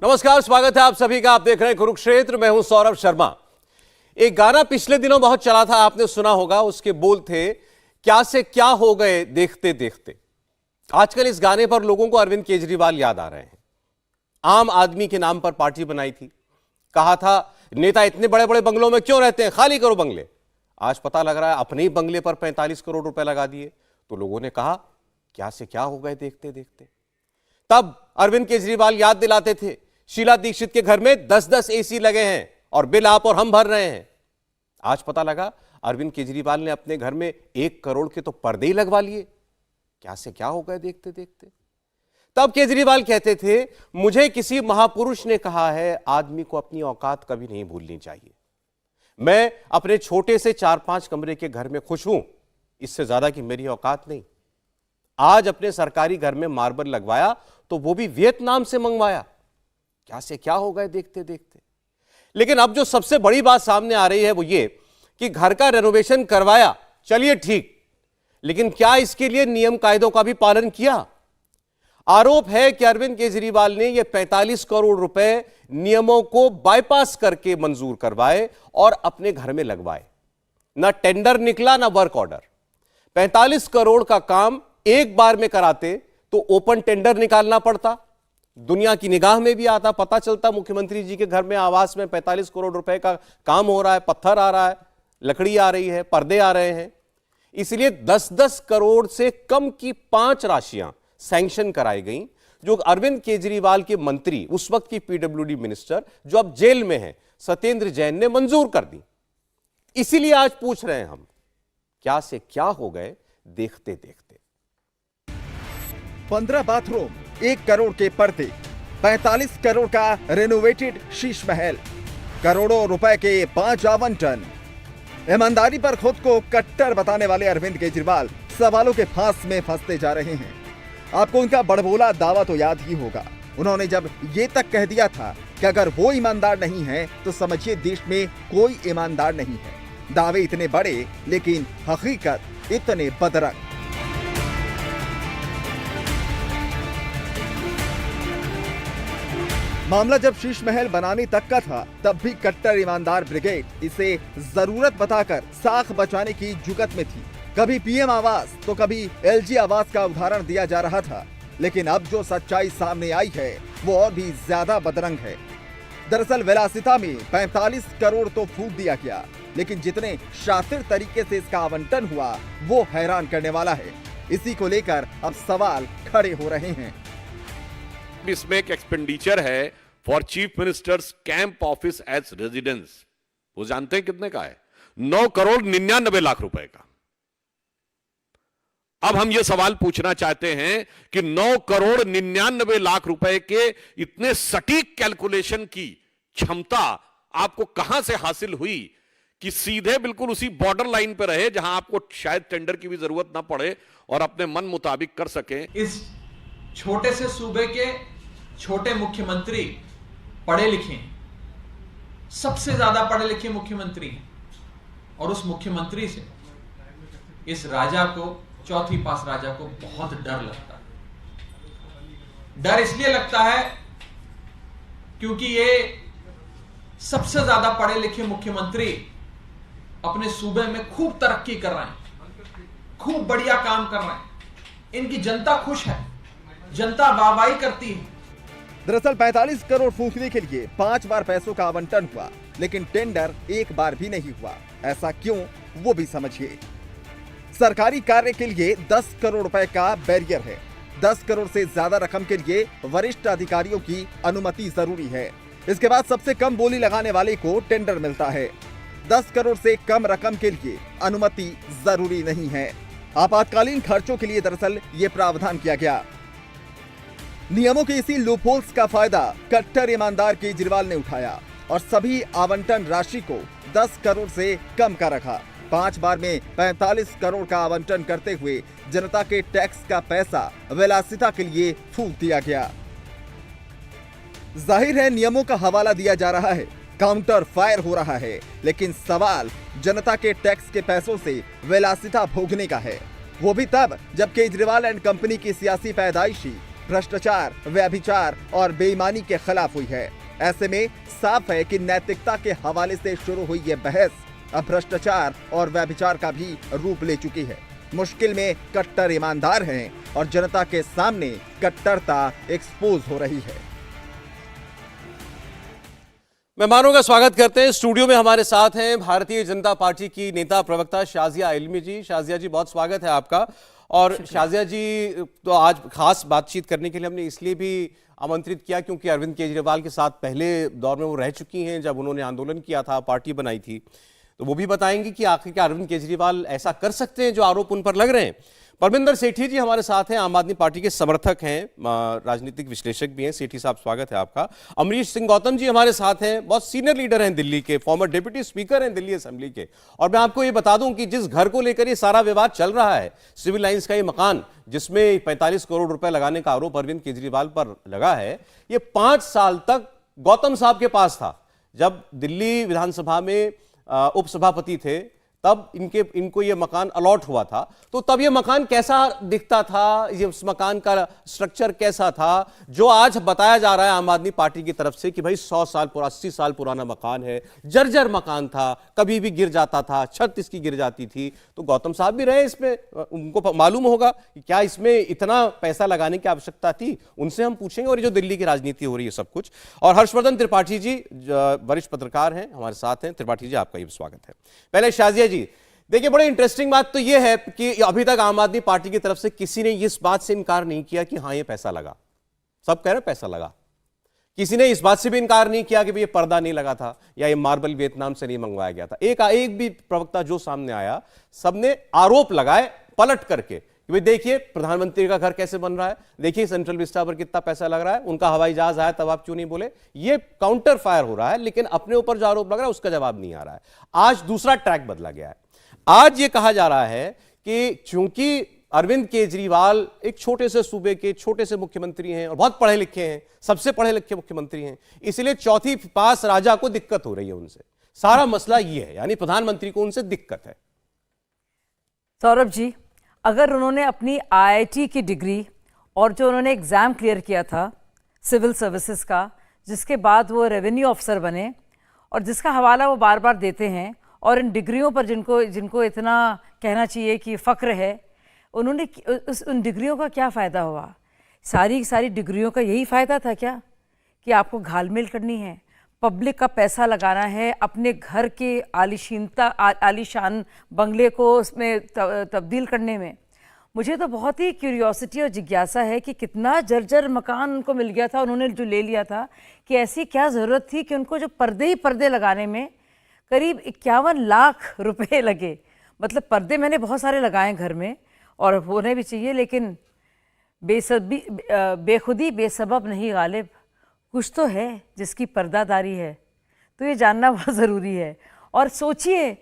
नमस्कार, स्वागत है आप सभी का। आप देख रहे हैं कुरुक्षेत्र। मैं हूं सौरभ शर्मा। एक गाना पिछले दिनों बहुत चला था, आपने सुना होगा। उसके बोल थे, क्या से क्या हो गए देखते देखते। आजकल इस गाने पर लोगों को अरविंद केजरीवाल याद आ रहे हैं। आम आदमी के नाम पर पार्टी बनाई थी, कहा था नेता इतने बड़े बड़े बंगलों में क्यों रहते हैं, खाली करो बंगले। आज पता लग रहा है अपने ही बंगले पर 45 करोड़ रुपए लगा दिए। तो लोगों ने कहा क्या से क्या हो गए देखते देखते। तब अरविंद केजरीवाल याद दिलाते थे, शीला दीक्षित के घर में 10-10 एसी लगे हैं और बिल आप और हम भर रहे हैं। आज पता लगा अरविंद केजरीवाल ने अपने घर में 1 करोड़ के तो पर्दे ही लगवा लिए। क्या से क्या हो गए देखते देखते। तब केजरीवाल कहते थे, मुझे किसी महापुरुष ने कहा है आदमी को अपनी औकात कभी नहीं भूलनी चाहिए। मैं अपने छोटे से 4-5 कमरे के घर में खुश हूं, इससे ज्यादा की मेरी औकात नहीं। आज अपने सरकारी घर में मार्बल लगवाया तो वो भी वियतनाम से मंगवाया। क्या से क्या हो गए देखते देखते। लेकिन अब जो सबसे बड़ी बात सामने आ रही है वो ये कि घर का रेनोवेशन करवाया, चलिए ठीक, लेकिन क्या इसके लिए नियम कायदों का भी पालन किया? आरोप है कि अरविंद केजरीवाल ने यह 45 करोड़ रुपए नियमों को बाईपास करके मंजूर करवाए और अपने घर में लगवाए। ना टेंडर निकला ना वर्क ऑर्डर। 45 करोड़ का काम एक बार में कराते तो ओपन टेंडर निकालना पड़ता, दुनिया की निगाह में भी आता, पता चलता मुख्यमंत्री जी के घर में आवास में 45 करोड़ रुपए का काम हो रहा है, पत्थर आ रहा है, लकड़ी आ रही है, पर्दे आ रहे हैं। इसलिए 10-10 करोड़ से कम की 5 राशियां सैंक्शन कराई गई, जो अरविंद केजरीवाल के मंत्री, उस वक्त की पीडब्ल्यूडी मिनिस्टर जो अब जेल में है, सत्येंद्र जैन ने मंजूर कर दी। इसीलिए आज पूछ रहे हैं हम, क्या से क्या हो गए देखते देखते। 15 बाथरूम, 1 करोड़ के पर्दे, 45 करोड़ का रेनोवेटेड शीश महल, करोड़ों रुपए के 5 आवंटन। ईमानदारी पर खुद को कट्टर बताने वाले अरविंद केजरीवाल सवालों के फांस में फंसते जा रहे हैं। आपको उनका बड़बोला दावा तो याद ही होगा। उन्होंने जब ये तक कह दिया था कि अगर वो ईमानदार नहीं है तो समझिए देश में कोई ईमानदार नहीं है। दावे इतने बड़े लेकिन हकीकत इतने बदरंग। मामला जब शीश महल बनाने तक का था, तब भी कट्टर ईमानदार ब्रिगेड इसे जरूरत बताकर साख बचाने की जुगत में थी। कभी पीएम आवास तो कभी एलजी आवास का उदाहरण दिया जा रहा था। लेकिन अब जो सच्चाई सामने आई है वो और भी ज्यादा बदरंग है। दरअसल विलासिता में 45 करोड़ तो फूंक दिया गया, लेकिन जितने शातिर तरीके से इसका आवंटन हुआ वो हैरान करने वाला है। इसी को लेकर अब सवाल खड़े हो रहे हैं। इसमें एक एक्सपेंडिचर है for chief ministers camp office as residence. वो जानते हैं कितने का है? 9 करोड़ 99 लाख रुपए का। अब हम ये सवाल पूछना चाहते हैं कि 9 करोड़ 99 लाख रुपए के इतने सटीक कैलकुलेशन की क्षमता आपको कहां से हासिल हुई कि सीधे बिल्कुल उसी बॉर्डर लाइन पे रहे जहां आपको शायद टेंडर की भी जरूरत ना पड़े और अपने मन मुताबिक कर सके। इस छोटे से सूबे के छोटे मुख्यमंत्री पढ़े लिखे हैं, सबसे ज्यादा पढ़े लिखे मुख्यमंत्री हैं, और उस मुख्यमंत्री से इस राजा को, चौथी पास राजा को बहुत डर लगता है। डर इसलिए लगता है क्योंकि ये सबसे ज्यादा पढ़े लिखे मुख्यमंत्री अपने सूबे में खूब तरक्की कर रहे हैं, खूब बढ़िया काम कर रहे हैं। इनकी जनता खुश है, जनता वाहवाही करती है। दरअसल 45 करोड़ फूंकने के लिए 5 बार पैसों का आवंटन हुआ, लेकिन टेंडर एक बार भी नहीं हुआ। ऐसा क्यों, वो भी समझिए। सरकारी कार्य के लिए 10 करोड़ रुपए का बैरियर है। 10 करोड़ से ज्यादा रकम के लिए वरिष्ठ अधिकारियों की अनुमति जरूरी है। इसके बाद सबसे कम बोली लगाने वाले को टेंडर मिलता है। 10 करोड़ से कम रकम के लिए अनुमति जरूरी नहीं है। आपातकालीन खर्चों के लिए दरअसल ये प्रावधान किया गया। नियमों के इसी लूपहोल्स का फायदा कट्टर ईमानदार केजरीवाल ने उठाया और सभी आवंटन राशि को 10 करोड़ से कम का रखा। 5 बार में 45 करोड़ का आवंटन करते हुए जनता के टैक्स का पैसा विलासिता के लिए फूंक दिया गया। जाहिर है नियमों का हवाला दिया जा रहा है, काउंटर फायर हो रहा है, लेकिन सवाल जनता के टैक्स के पैसों से विलासिता भोगने का है। वो भी तब जब केजरीवाल एंड कंपनी की सियासी पैदाइशी भ्रष्टाचार, व्यभिचार और बेईमानी के खिलाफ हुई है। ऐसे में साफ है कि नैतिकता के हवाले से शुरू हुई ये बहस अब भ्रष्टाचार और व्यभिचार का भी रूप ले चुकी है। मुश्किल में कट्टर ईमानदार हैं और जनता के सामने कट्टरता एक्सपोज हो रही है। मेहमानों का स्वागत करते हैं। स्टूडियो में हमारे साथ हैं भारतीय जनता पार्टी की नेता प्रवक्ता शाजिया इल्मी जी। शाजिया जी, बहुत स्वागत है आपका। और शाजिया जी, तो आज खास बातचीत करने के लिए हमने इसलिए भी आमंत्रित किया क्योंकि अरविंद केजरीवाल के साथ पहले दौर में वो रह चुकी हैं, जब उन्होंने आंदोलन किया था, पार्टी बनाई थी। तो वो भी बताएंगी कि आखिर क्या अरविंद केजरीवाल ऐसा कर सकते हैं जो आरोप उन पर लग रहे हैं। परमिंदर सेठी जी हमारे साथ हैं, आम आदमी पार्टी के समर्थक हैं, राजनीतिक विश्लेषक भी हैं। सेठी साहब, स्वागत है आपका। अमरीश सिंह गौतम जी हमारे साथ हैं, बहुत सीनियर लीडर हैं दिल्ली के, फॉर्मर डिप्टी स्पीकर हैं दिल्ली असेंबली के। और मैं आपको ये बता दूं कि जिस घर को लेकर ये सारा विवाद चल रहा है, सिविल लाइंस का ये मकान जिसमें 45 करोड़ रुपए लगाने का आरोप अरविंद केजरीवाल पर लगा है, ये 5 साल तक गौतम साहब के पास था। जब दिल्ली विधानसभा में उपसभापति थे तब इनको ये मकान अलॉट हुआ था। तो तब ये मकान कैसा दिखता था, ये उस मकान का स्ट्रक्चर कैसा था, जो आज बताया जा रहा है आम आदमी पार्टी की तरफ से कि भाई 100 साल 80 साल पुराना मकान है, जर्जर मकान था, कभी भी गिर जाता था, छत इसकी गिर जाती थी। तो गौतम साहब भी रहे इसमें, उनको मालूम होगा कि क्या इसमें इतना पैसा लगाने की आवश्यकता थी। उनसे हम पूछेंगे। और ये जो दिल्ली की राजनीति हो रही है सब कुछ। और हर्षवर्धन त्रिपाठी जी वरिष्ठ पत्रकार हैं, हमारे साथ हैं। त्रिपाठी जी, आपका भी स्वागत है। पहले शाजिया जी, देखिए, बड़ी इंटरेस्टिंग बात तो यह है कि अभी तक आम आदमी पार्टी की तरफ से किसी ने इस बात से इनकार नहीं किया कि हां ये पैसा लगा। सब कह रहे पैसा लगा। किसी ने इस बात से भी इनकार नहीं किया कि ये पर्दा नहीं लगा था या ये मार्बल वियतनाम से नहीं मंगवाया गया था। एक भी प्रवक्ता जो सामने आया, सबने आरोप लगाए पलट करके कि भाई देखिए प्रधानमंत्री का घर कैसे बन रहा है, देखिए सेंट्रल विस्टा पर कितना पैसा लग रहा है, उनका हवाई जहाज आया तब आप क्यों नहीं बोले। ये काउंटर फायर हो रहा है, लेकिन अपने ऊपर जो आरोप लग रहा है उसका जवाब नहीं आ रहा है। आज दूसरा ट्रैक बदला गया है। आज ये कहा जा रहा है कि चूंकि अरविंद केजरीवाल एक छोटे से सूबे के छोटे से मुख्यमंत्री हैं और बहुत पढ़े लिखे हैं, सबसे पढ़े लिखे मुख्यमंत्री हैं, इसलिए चौथी पास राजा को दिक्कत हो रही है उनसे। सारा मसला ये है, यानी प्रधानमंत्री को उनसे दिक्कत है। सौरभ जी, अगर उन्होंने अपनी IIT की डिग्री और जो उन्होंने एग्जाम क्लियर किया था सिविल सर्विसेज का, जिसके बाद वो रेवेन्यू ऑफिसर बने और जिसका हवाला वो बार बार देते हैं, और इन डिग्रियों पर जिनको इतना कहना चाहिए कि फ़ख्र है, उन्होंने उन डिग्रियों का क्या फ़ायदा हुआ? सारी डिग्रियों का यही फ़ायदा था क्या कि आपको घालमेल करनी है, पब्लिक का पैसा लगाना है, अपने घर के आलीशान बंगले को उसमें तब्दील करने में? मुझे तो बहुत ही क्यूरियोसिटी और जिज्ञासा है कि कितना जर्जर मकान उनको मिल गया था, उन्होंने जो ले लिया था, कि ऐसी क्या ज़रूरत थी कि उनको जो पर्दे लगाने में करीब 51 लाख रुपए लगे। मतलब पर्दे मैंने बहुत सारे लगाए घर में और होने भी चाहिए, लेकिन बेखुदी बेसबब नहीं गालिब। कुछ तो है जिसकी पर्दादारी है, तो ये जानना बहुत ज़रूरी है। और सोचिए,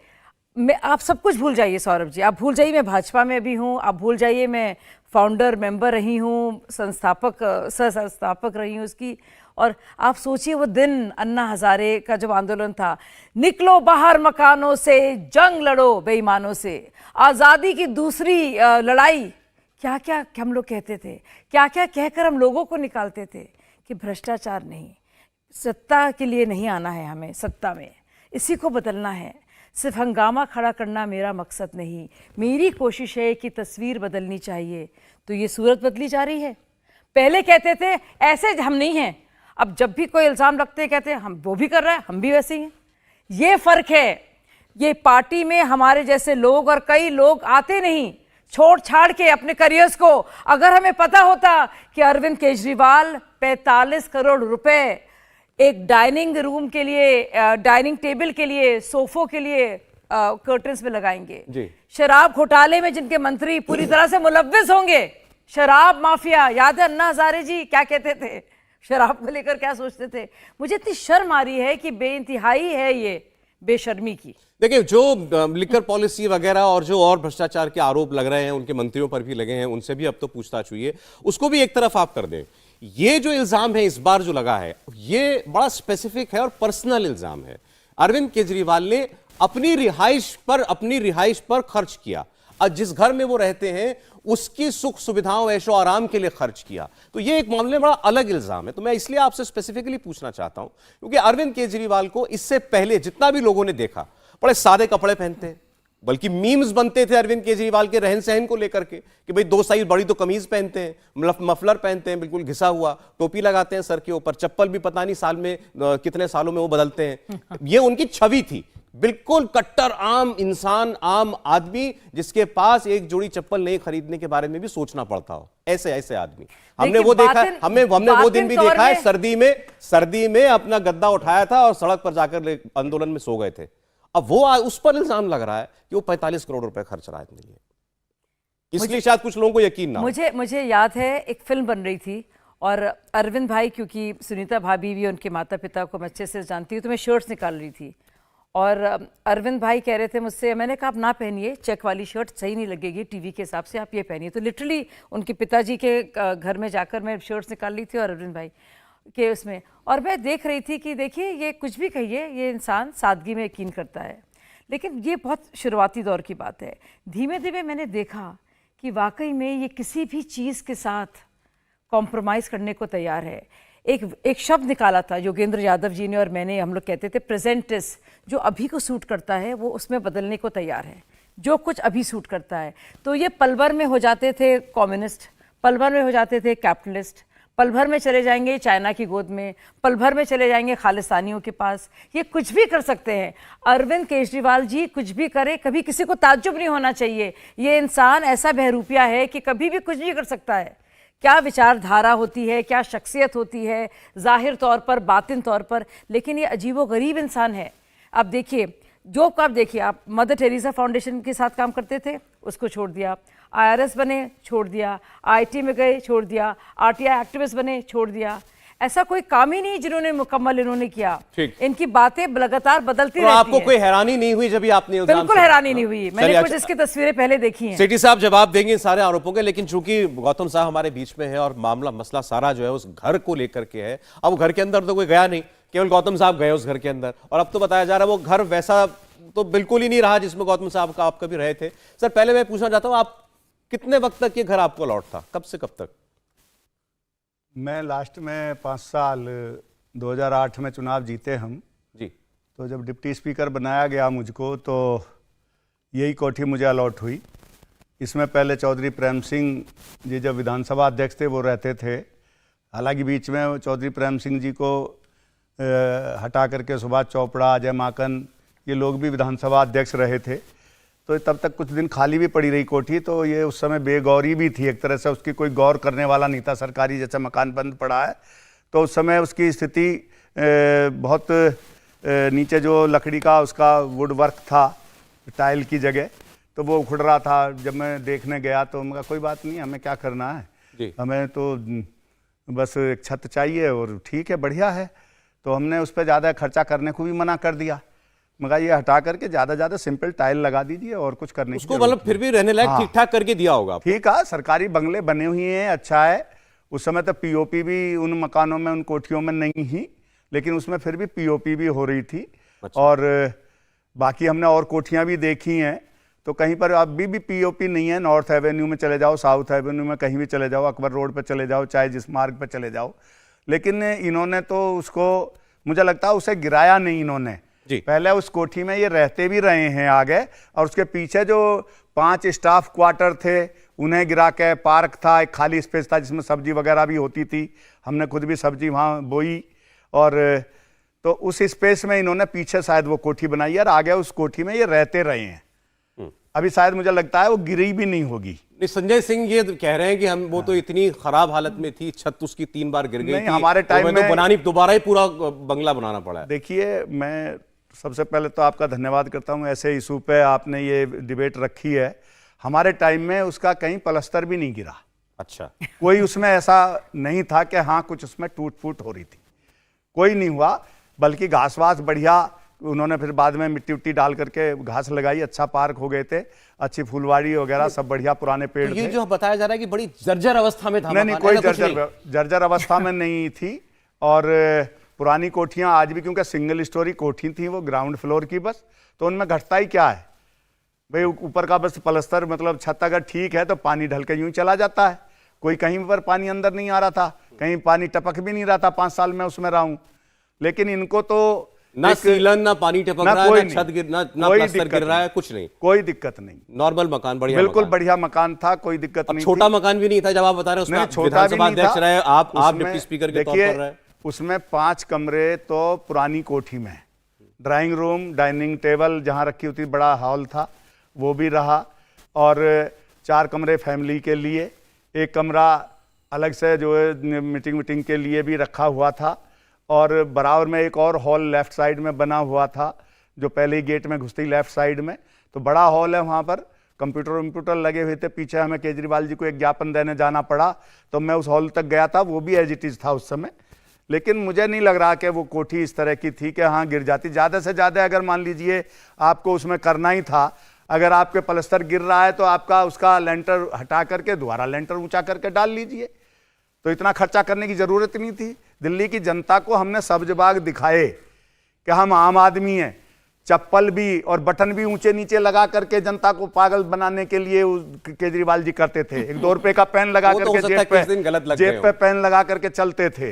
मैं आप सब कुछ भूल जाइए सौरभ जी, आप भूल जाइए मैं भाजपा में भी हूँ, आप भूल जाइए मैं फाउंडर मेंबर रही हूँ, सह संस्थापक रही हूँ उसकी। और आप सोचिए वो दिन अन्ना हजारे का जब आंदोलन था, निकलो बाहर मकानों से, जंग लड़ो बेईमानों से, आज़ादी की दूसरी लड़ाई, क्या क्या हम लोग कहते थे, क्या क्या कहकर हम लोगों को निकालते थे कि भ्रष्टाचार नहीं, सत्ता के लिए नहीं आना है, हमें सत्ता में इसी को बदलना है, सिर्फ हंगामा खड़ा करना मेरा मकसद नहीं, मेरी कोशिश है कि तस्वीर बदलनी चाहिए। तो ये सूरत बदली जा रही है। पहले कहते थे ऐसे हम नहीं हैं, अब जब भी कोई इल्ज़ाम लगते हैं कहते हैं हम वो भी कर रहे हैं, हम भी वैसे ही हैं। ये फ़र्क है। ये पार्टी में हमारे जैसे लोग और कई लोग आते नहीं छोड़ छाड़ के अपने करियर्स को। अगर हमें पता होता कि अरविंद केजरीवाल 45 करोड़ रुपए एक डाइनिंग रूम के लिए, डाइनिंग टेबल के लिए, सोफों के लिए कर्टन्स में लगाएंगे, शराब घोटाले में जिनके मंत्री पूरी तरह से मुलव्विस होंगे, शराब माफिया, याद है अन्ना हजारे जी क्या कहते थे, शराब को लेकर क्या सोचते थे। मुझे इतनी शर्म आ रही है कि बेइंतहाई है ये बेशर्मी की। देखिए, जो लिकर पॉलिसी वगैरह और जो और भ्रष्टाचार के आरोप लग रहे हैं उनके मंत्रियों पर भी लगे हैं, उनसे भी अब तो पूछताछ हुई है, उसको भी एक तरफ आप कर दें। ये जो इल्जाम है इस बार जो लगा है, ये बड़ा स्पेसिफिक है और पर्सनल इल्जाम है। अरविंद केजरीवाल ने अपनी रिहाइश पर खर्च किया, और जिस घर में वो रहते हैं उसकी सुख सुविधाओं ऐशो आराम के लिए खर्च किया। तो ये एक मामले में बड़ा अलग इल्जाम है। तो मैं इसलिए आपसे स्पेसिफिकली पूछना चाहता हूं क्योंकि अरविंद केजरीवाल को इससे पहले जितना भी लोगों ने देखा बड़े सादे कपड़े पहनते हैं, बल्कि मीम्स बनते थे अरविंद केजरीवाल के रहन सहन को लेकर के कि भाई 2 साइज बड़ी तो कमीज पहनते हैं, मफलर पहनते हैं बिल्कुल घिसा हुआ, टोपी लगाते हैं सर के ऊपर, चप्पल भी पता नहीं साल में कितने सालों में वो बदलते हैं। ये उनकी छवि थी, बिल्कुल कट्टर आम इंसान, आम आदमी जिसके पास एक जोड़ी चप्पल नहीं खरीदने के बारे में भी सोचना पड़ता हो, ऐसे ऐसे आदमी। हमने वो देखा, हमने वो दिन भी देखा है, सर्दी में अपना गद्दा उठाया था और सड़क पर जाकर आंदोलन में सो गए थे। अब वो उस पर इल्जाम लग रहा है कि वो 45 करोड़ रुपए खर्च रहा है अपने लिए, इसलिए शायद कुछ लोगों को यकीन ना हो। मुझे याद है एक फिल्म बन रही थी और अरविंद भाई, क्योंकि सुनीता भाभी भी उनके माता पिता को मैं अच्छे से जानती हूँ, तो मैं शर्ट्स निकाल रही थी और अरविंद भाई कह रहे थे मुझसे, मैंने कहा आप ना पहनिए, चेक वाली शर्ट सही नहीं लगेगी टीवी के हिसाब से, आप ये पहनिए। तो लिटरली उनके पिताजी के घर में जाकर मैं शर्ट्स निकाल रही थी और अरविंद भाई के उसमें, और मैं देख रही थी कि देखिए ये कुछ भी कहिए, ये इंसान सादगी में यकीन करता है। लेकिन ये बहुत शुरुआती दौर की बात है। धीमे धीमे मैंने देखा कि वाकई में ये किसी भी चीज़ के साथ कॉम्प्रोमाइज़ करने को तैयार है। एक शब्द निकाला था योगेंद्र यादव जी ने और मैंने, हम लोग कहते थे प्रेजेंटिस, जो अभी को सूट करता है वो उसमें बदलने को तैयार है, जो कुछ अभी सूट करता है। तो ये पल भर में हो जाते थे कम्युनिस्ट, पल भर में हो जाते थे कैपिटलिस्ट, पल भर में चले जाएंगे चाइना की गोद में, पल भर में चले जाएंगे खालिस्तानियों के पास, ये कुछ भी कर सकते हैं। अरविंद केजरीवाल जी कुछ भी करे, कभी किसी को ताज्जुब नहीं होना चाहिए। ये इंसान ऐसा बहरूपिया है कि कभी भी कुछ भी कर सकता है। क्या विचारधारा होती है, क्या शख्सियत होती है, जाहिर तौर पर, बातिन तौर पर, लेकिन ये अजीबोगरीब इंसान है। आप देखिए, जो आप देखिए, आप मदर टेरेसा फाउंडेशन के साथ काम करते थे, उसको छोड़ दिया, IRS बने, छोड़ दिया, IT में गए, छोड़ दिया, RTI एक्टिविस्ट बने, छोड़ दिया। ऐसा कोई काम ही नहीं जिन्होंने मुकम्मल इन्होंने किया। इनकी बातें लगातार बदलती रहती हैं। आपको कोई हैरानी नहीं हुई जब भी आपने इल्जाम? बिल्कुल हैरानी नहीं हुई, मैंने कुछ इसकी तस्वीरें पहले देखी हैं। सेठी साहब जवाब देंगे इन सारे आरोपों के, लेकिन चूंकि गौतम साहब हमारे बीच में है और मसला सारा जो है उस घर को लेकर के है। अब घर के अंदर तो कोई गया नहीं, केवल गौतम साहब गए उस घर के अंदर, और अब तो बताया जा रहा है वो घर वैसा तो बिल्कुल ही नहीं रहा जिसमें गौतम साहब का आप कभी रहे थे। सर पहले मैं पूछना चाहता हूं, आप कितने वक्त तक ये घर आपको अलॉट था, कब से कब तक? मैं लास्ट में 5 साल 2008 में चुनाव जीते हम जी। तो जब डिप्टी स्पीकर बनाया गया मुझको, तो यही कोठी मुझे अलॉट हुई। इसमें पहले चौधरी प्रेम सिंह जी जब विधानसभा अध्यक्ष थे वो रहते थे। हालांकि बीच में चौधरी प्रेम सिंह जी को हटा करके सुभाष चोपड़ा, अजय माकन, ये लोग भी विधानसभा अध्यक्ष रहे थे। तो तब तक कुछ दिन खाली भी पड़ी रही कोठी। तो ये उस समय बेगौरी भी थी एक तरह से, उसकी कोई गौर करने वाला नहीं था। सरकारी जैसे मकान बंद पड़ा है, तो उस समय उसकी स्थिति बहुत नीचे जो लकड़ी का उसका वुड वर्क था टाइल की जगह, तो वो उखड़ रहा था। जब मैं देखने गया तो मैं कहा कोई बात नहीं, हमें क्या करना है, हमें तो बस एक छत चाहिए और ठीक है, बढ़िया है। तो हमने उस पर ज़्यादा खर्चा करने को भी मना कर दिया। मगर ये हटा करके ज़्यादा सिंपल टाइल लगा दीजिए और कुछ करने उसको मतलब फिर भी रहने लायक ठीक ठाक करके दिया होगा। ठीक है, सरकारी बंगले बने हुए हैं, अच्छा है। उस समय तो पीओपी भी उन मकानों में, उन कोठियों में नहीं ही, लेकिन उसमें फिर भी पीओपी भी हो रही थी। अच्छा। और बाकी हमने और कोठियाँ भी देखी हैं, तो कहीं पर अभी भी पीओपी नहीं है। नॉर्थ एवेन्यू में चले जाओ, साउथ एवेन्यू में कहीं भी चले जाओ, अकबर रोड पर चले जाओ, चाहे जिस मार्ग पर चले जाओ, लेकिन इन्होंने तो उसको, मुझे लगता है उसे गिराया नहीं इन्होंने। पहले उस कोठी में ये रहते भी रहे हैं आगे, और उसके पीछे जो 5 स्टाफ क्वार्टर थे उन्हें गिरा के पार्क था, एक खाली स्पेस था जिसमें सब्जी वगैरह भी होती थी। हमने खुद भी सब्जी वहाँ बोई, और तो उस स्पेस में इन्होंने पीछे शायद वो कोठी बनाई है और आगे उस कोठी में ये रहते रहे हैं। अभी शायद मुझे लगता है वो गिरी भी नहीं होगी। संजय सिंह ये कह रहे हैं कि हम वो तो इतनी खराब हालत में थी, छत उसकी 3 बार गिर गई थी, हमारे टाइम में तो बनानी, दोबारा ही पूरा बंगला बनाना पड़ा है। देखिए, मैं सबसे पहले तो आपका धन्यवाद करता हूं, ऐसे इशू पे आपने ये डिबेट रखी है। हमारे टाइम में उसका कहीं पलस्तर भी नहीं गिरा। अच्छा। कोई उसमें ऐसा नहीं था कि हाँ कुछ उसमें टूट फूट हो रही थी, कोई नहीं हुआ। बल्कि घास वास बढ़िया, उन्होंने फिर बाद में मिट्टी उट्टी डाल करके घास लगाई, अच्छा पार्क हो गए थे, अच्छी फुलवाड़ी वगैरह सब बढ़िया, पुराने पेड़ तो ये थे। जो बताया जा रहा है कि बड़ी जर्जर अवस्था में था। नहीं, कोई जर्जर अवस्था में नहीं थी। और पुरानी कोठियां आज भी, क्योंकि सिंगल स्टोरी कोठी थी वो, ग्राउंड फ्लोर की बस, तो उनमें घटता ही क्या है। भाई ऊपर का बस पलस्तर मतलब छत अगर ठीक है तो पानी ढल के यूं ही चला जाता है। कोई कहीं पर पानी अंदर नहीं आ रहा था, कहीं पानी टपक भी नहीं रहा था। 5 साल में उसमें रहा हूं, लेकिन इनको तो ना सीलन, ना पानी टपक रहा है, ना छत गिर, ना प्लास्टर गिर रहा है, कुछ नहीं, कोई दिक्कत नहीं। नॉर्मल मकान, बढ़िया बिल्कुल मकान। बढ़िया मकान था, कोई दिक्कत नहीं। छोटा मकान भी नहीं था जब आप बता रहे हैं, उसमें छोटा भी नहीं था। रहे आप डिप्टी स्पीकर के तौर पर रहे। उसमें 5 कमरे तो पुरानी कोठी में, ड्राइंग रूम, डाइनिंग टेबल जहां रखी होती, बड़ा हॉल था वो भी रहा, और 4 कमरे फैमिली के लिए, 1 कमरा अलग से जो है मीटिंग के लिए भी रखा हुआ था, और बराबर में एक और हॉल लेफ्ट साइड में बना हुआ था, जो पहले ही गेट में घुसती लेफ्ट साइड में, तो बड़ा हॉल है। वहाँ पर कंप्यूटर लगे हुए थे। पीछे हमें केजरीवाल जी को एक ज्ञापन देने जाना पड़ा, तो मैं उस हॉल तक गया था, वो भी एज इट इज था उस समय। लेकिन मुझे नहीं लग रहा कि वो कोठी इस तरह की थी कि हाँ गिर जाती। ज़्यादा से ज़्यादा अगर मान लीजिए आपको उसमें करना ही था, अगर आपके पलस्तर गिर रहा है तो आपका उसका लेंटर हटा करके दोबारा लेंटर ऊंचा करके डाल लीजिए, तो इतना खर्चा करने की ज़रूरत नहीं थी। दिल्ली की जनता को हमने सब्ज बाग दिखाए कि हम आम आदमी हैं। चप्पल भी और बटन भी ऊंचे नीचे लगा करके जनता को पागल बनाने के लिए केजरीवाल जी करते थे। 1-2 रुपए का पेन लगा करके जेब पे पेन लगा करके चलते थे,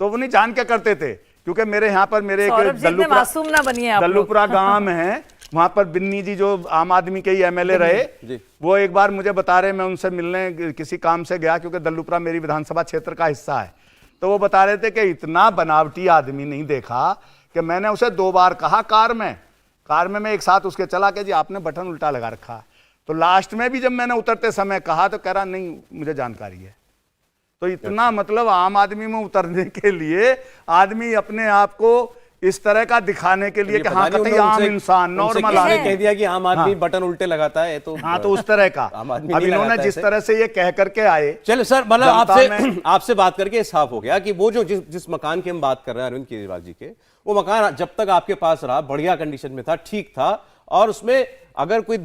तो वो नहीं जान के करते थे। क्योंकि मेरे यहाँ पर मेरे दल्लूपुरा गांव है, वहां पर बिन्नी जी जो आम आदमी के ही एमएलए रहे, वो एक बार मुझे बता रहे, मैं उनसे मिलने किसी काम से गया, क्योंकि दल्लूपुरा मेरी विधानसभा क्षेत्र का हिस्सा है, तो वो बता रहे थे कि इतना बनावटी आदमी नहीं देखा, कि मैंने उसे 2 बार कहा कार में मैं एक साथ उसके चला के जी आपने बटन उल्टा लगा रखा, तो लास्ट में भी जब मैंने उतरते समय कहा तो कह रहा नहीं मुझे जानकारी है। तो इतना मतलब आम आदमी में उतरने के लिए आदमी अपने आप को इस तरह का दिखाने के लिए कि हाँ कतई आम इंसान नॉर्मल आदमी, कह दिया कि आम आदमी बटन उल्टे लगाता है, तो हाँ तो उस तरह का अब इन्होंने जिस तरह से ये कह करके आए। चलो सर, मतलब आपसे बात करके साफ हो गया कि वो जो जिस मकान की हम बात कर रहे हैं अरविंद केजरीवाल जी के, वो मकान जब तक आपके पास रहा बढ़िया कंडीशन में था, ठीक था, और उसमें अगर कोई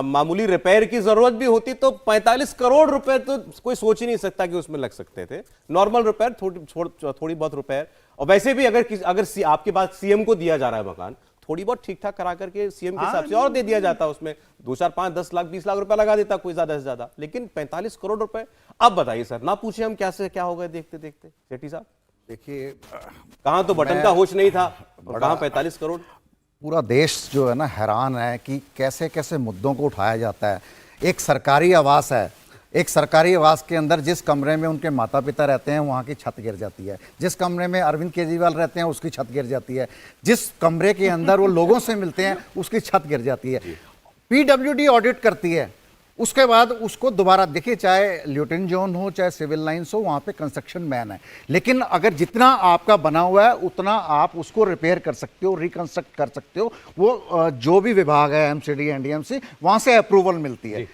मामूली रिपेयर की जरूरत भी होती तो 45 करोड़ रुपए तो कोई सोच ही नहीं सकता कि उसमें लग सकते थे। नॉर्मल रिपेयर, थोड़ी बहुत रिपेयर, और वैसे भी अगर आपके पास सीएम को दिया जा रहा है मकान, थोड़ी बहुत ठीक ठाक करा करके सीएम के हिसाब से और दे दिया जाता, उसमें 2, 4, 5, 10 लाख 20 लाख रुपए लगा देता कोई, ज्यादा से ज्यादा। लेकिन 45 करोड़ रुपए, अब बताइए सर, ना पूछे हम क्या से क्या हो गए देखते देखते। सेठी साहब देखिए, कहां तो बटन का होश नहीं था और कहां 45 करोड़। पूरा देश जो है ना हैरान है कि कैसे कैसे मुद्दों को उठाया जाता है। एक सरकारी आवास है, एक सरकारी आवास के अंदर जिस कमरे में उनके माता पिता रहते हैं वहाँ की छत गिर जाती है, जिस कमरे में अरविंद केजरीवाल रहते हैं उसकी छत गिर जाती है, जिस कमरे के अंदर वो लोगों से मिलते हैं उसकी छत गिर जाती है। पीडब्ल्यूडी ऑडिट करती है, उसके बाद उसको दोबारा देखिए, चाहे ल्यूटेन जोन हो चाहे सिविल लाइन्स हो, वहाँ पे कंस्ट्रक्शन मैन है, लेकिन अगर जितना आपका बना हुआ है उतना आप उसको रिपेयर कर सकते हो, रिकंस्ट्रक्ट कर सकते हो। वो जो भी विभाग है एमसीडी एनडीएमसी, वहाँ से अप्रूवल मिलती है।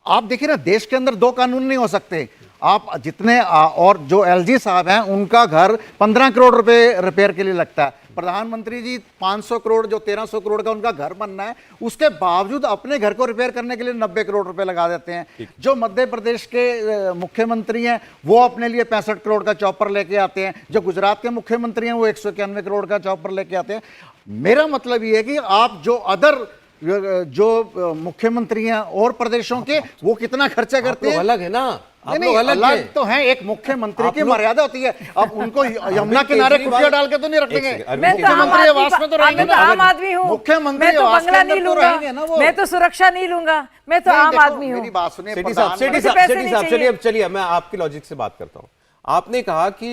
आप देखिए ना, देश के अंदर 2 कानून नहीं हो सकते। आप जितने और जो एलजी साहब हैं उनका घर 15 करोड़ रुपए रिपेयर के लिए लगता है। प्रधानमंत्री जी 500 करोड़, जो 1300 करोड़ का उनका घर बनना है, उसके बावजूद अपने घर को रिपेयर करने के लिए 90 करोड़ रुपए लगा देते हैं। जो मध्य प्रदेश के मुख्यमंत्री हैं वो अपने लिए 65 करोड़ का चॉपर लेके आते हैं। जो गुजरात के मुख्यमंत्री हैं वो 191 करोड़ का चॉपर लेके आते हैं। मेरा मतलब ये है कि आप जो मुख्यमंत्री हैं और प्रदेशों के, वो कितना खर्चा करते हैं। अलग है ना, नहीं, अलग तो है, एक मुख्यमंत्री की मर्यादा होती है। अब उनको यमुना किनारे कुटिया डाल के तो नहीं रख देंगे। मुख्यमंत्री आवास में तो रहेंगे ना, आम आदमी हूँ, मुख्यमंत्री मैं तो बंगला नहीं लूंगा, मैं तो सुरक्षा नहीं लूंगा, मैं तो आम आदमी हूँ। मेरी बात सुनिए सेठी साहब, चलिए मैं आपकी लॉजिक से बात करता हूँ। आपने कहा कि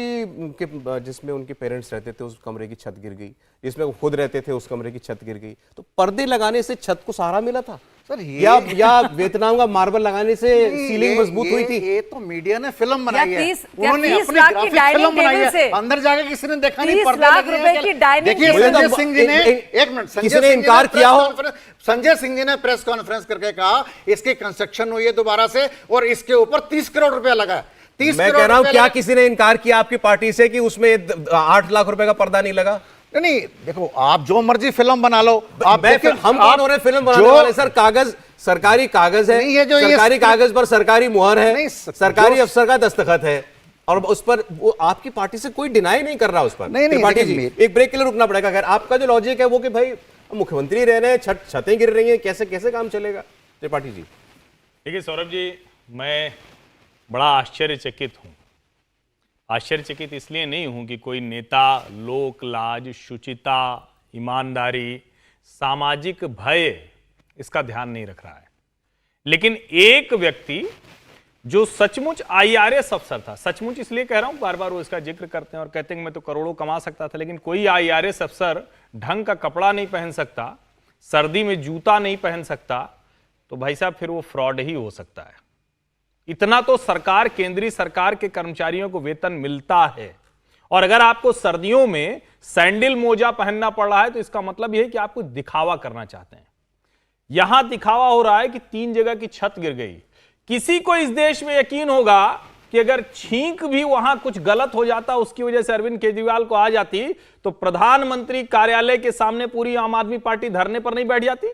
जिसमें उनके पेरेंट्स रहते थे उस कमरे की छत गिर गई, जिसमें वो खुद रहते थे उस कमरे की छत गिर गई, तो पर्दे लगाने से छत को सहारा मिला था सर, या वियतनाम का मार्बल लगाने से सीलिंग मजबूत हुई थी? ये तो मीडिया ने फिल्म बनाई है, उन्होंने अपनी ग्राफिक फिल्म बनाई है, अंदर जाके किसी ने देखा नहीं। 30 लाख रुपए की डाइनिंग देखिए, संजय सिंह जी ने, एक मिनट, किसी ने इनकार किया हो? संजय सिंह जी ने प्रेस कॉन्फ्रेंस करके कहा इसकी कंस्ट्रक्शन हुई है दोबारा से और इसके ऊपर 30 करोड़ रुपया लगा। मैं कह रहा हूं, क्या किसी ने इनकार किया आपकी पार्टी से कि उसमें 8 लाख रुपए का पर्दा नहीं लगा? नहीं, देखो, आप जो मर्जी फिल्म बना लो। हम कौन हो रहे फिल्म बनाने वाले सर? कागज, सरकारी कागज है, सरकारी कागज पर सरकारी मुहर है, सरकारी अफसर का दस्तखत है, और उस पर वो आपकी पार्टी से कोई डिनाई नहीं कर रहा उस पर। त्रिपाठी जी, एक ब्रेक के लिए रुकना पड़ेगा। खैर, आपका जो लॉजिक है वो कि भाई अब मुख्यमंत्री रह रहे हैं, छतें गिर रही हैं, कैसे कैसे काम चलेगा त्रिपाठी जी? देखिए सौरभ जी, मैं बड़ा आश्चर्यचकित हूँ। आश्चर्यचकित इसलिए नहीं हूँ कि कोई नेता लोक लाज, शुचिता, ईमानदारी, सामाजिक भय इसका ध्यान नहीं रख रहा है, लेकिन एक व्यक्ति जो सचमुच आईआरएस अफसर था, सचमुच इसलिए कह रहा हूं, बार बार वो इसका जिक्र करते हैं और कहते हैं कि मैं तो करोड़ों कमा सकता था, लेकिन कोई आईआरएस अफसर ढंग का कपड़ा नहीं पहन सकता, सर्दी में जूता नहीं पहन सकता, तो भाई साहब फिर वो फ्रॉड ही हो सकता है। इतना तो सरकार, केंद्रीय सरकार के कर्मचारियों को वेतन मिलता है, और अगर आपको सर्दियों में सैंडल मोजा पहनना पड़ रहा है तो इसका मतलब यह है कि आप कुछ दिखावा करना चाहते हैं। यहां दिखावा हो रहा है कि 3 जगह की छत गिर गई। किसी को इस देश में यकीन होगा कि अगर छींक भी वहां कुछ गलत हो जाता, उसकी वजह से अरविंद केजरीवाल को आ जाती, तो प्रधानमंत्री कार्यालय के सामने पूरी आम आदमी पार्टी धरने पर नहीं बैठ जाती?